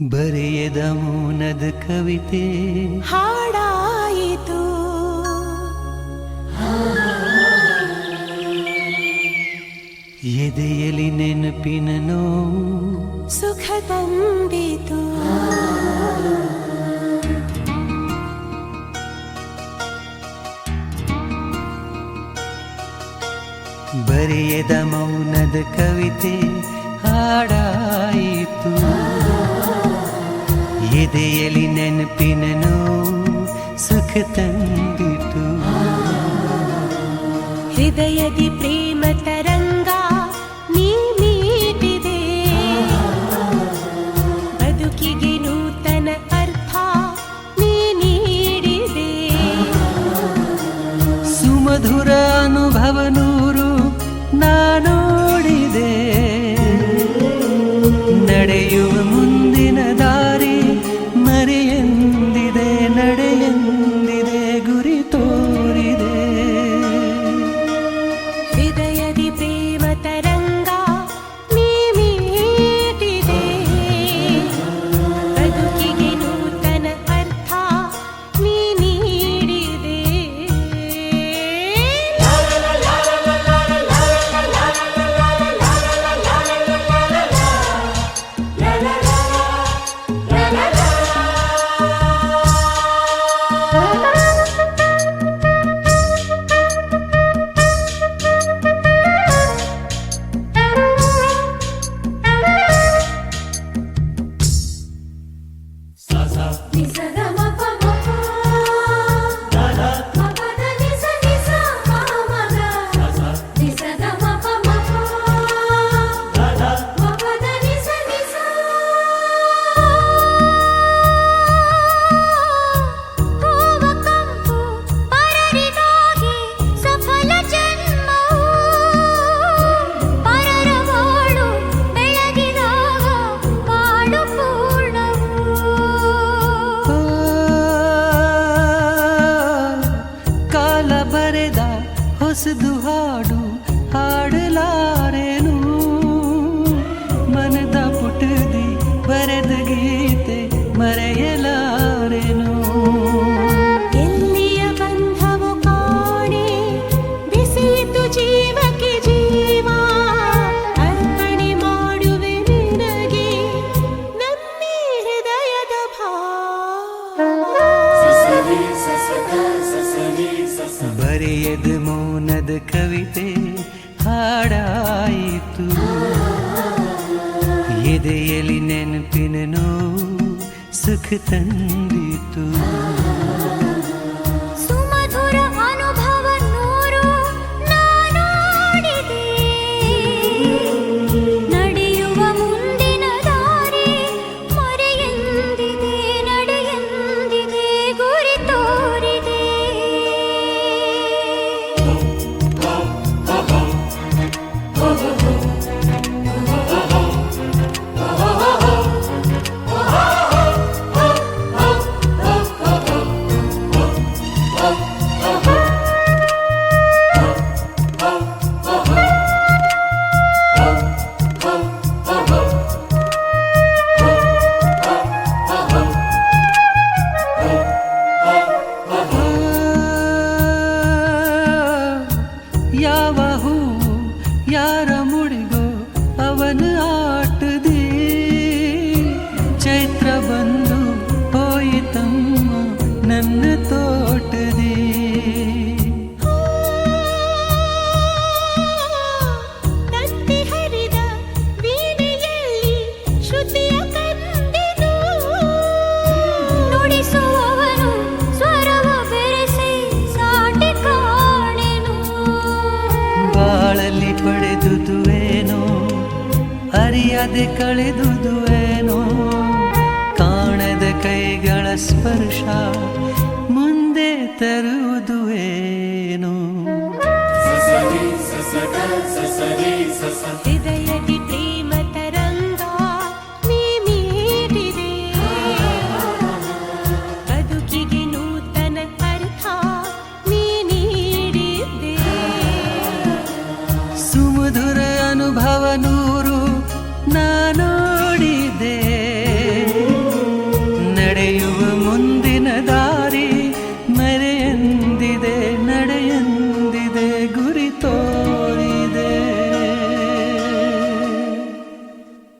ಬರೆಯದ ಮೌನದ ಕವಿತೆ ಹಾಡಾಯಿತು. ಎದೆಯಲಿ ನೆನಪಿನ ನೋವು ಸುಖ ತಂದಿತು. ಬರೆಯದ ಮೌನದ ಕವಿತೆ ಹಾಡಾಯಿತು. ಎದೆಯಲಿ ನೆನಪಿನ ನೋವು ಸುಖ ತಂದಿತು. ಹೃದಯದಿ ಪ್ರೇಮ ತರಂಗ ನೀ ಮೀಟಿದೆ. ಬದುಕಿಗೆ ನೂತನ ಅರ್ಥ ನೀ ನೀಡಿದೆ. ಸುಮಧುರ ಅನುಭವ ನೂರು ನಾನೋಡಿದೆ. ನಡೆಯುವ ಮುಂದಿನ ದಾರಿ ಮರೆಯೆಂದಿದೆ. ನಡೆಯೆಂದಿದೆ ಗುರಿ ತೋರಿದೆ. ಹೃದಯದಿ ಪ್ರೇಮ ತರಂಗ ನೀ ಮೀಟಿದೆ. ಬದುಕಿಗೆ ನೂತನ ಅರ್ಥ ನೀ ನೀಡಿದೆ. ಹೊಸದು ಹಾಡು ಹಾಡಲಾರೆನು. ಮನದ ಪುಟದಿ ಬರೆದ ಗೀತೆ ಮರೆಯಲಾರೆನು. ಎಲ್ಲಿಯ ಬಂಧವು ಕಾಣೆ ಬಿಸಿತು ಜೀವಕ್ಕೆ ಜೀವ. ಅರ್ಪಣೆ ಮಾಡುವೆ ನಿನಗೆ ನನ್ನಿ ಹೃದಯದ ಭಾವ. ಬರೆಯದ ಮೌನದ ಕವಿತೆ ಹಾಡಾಯಿತು. ಎದೆಯಲಿ ನೆನಪಿನ ನೋವು ಸುಖ ತಂದಿತು. ಸುಮಧುರ ಅನುಭವ ನೂರು ನಾನೋಡಿದೆ. ನಡೆಯುವ ಮುಂದಿನ ದಾರಿ ಮರೆಯೆಂದಿದೆ. ನಡೆಯೆಂದಿದೆ ಗುರಿ ತೋರಿದೆ. ಯಾವ ಹೂ ಯಾರ ಮುಡಿಗೋ ಅವನ ಆಟದಿ. ಚೈತ್ರ ಬಂದು ಹೋಯಿತಮ್ಮ ನನ್ನ ತೋಟದಿ. ತತ್ತಿ ಹರಿದ ವೀಣೆಯಲ್ಲಿ ಶ್ರುತಿಯ ಕಂಡೆನು. ನುಡಿಸುವವನು ಸ್ವರವ ಬೆರೆಸಿ ಸಾಟಿ ಕಾಣೆನು. ಬಾಳಲ್ಲಿ ಪಡೆದುದುವೇನೋ ಅರಿಯದೆ ಕಳೆದುದುವೇನೋ. ಕಾಣದ ಕೈಗಳ ಸ್ಪರ್ಶ ಮುಂದೆ ತರುವುದು ಏನು. ಹೃದಯದಿ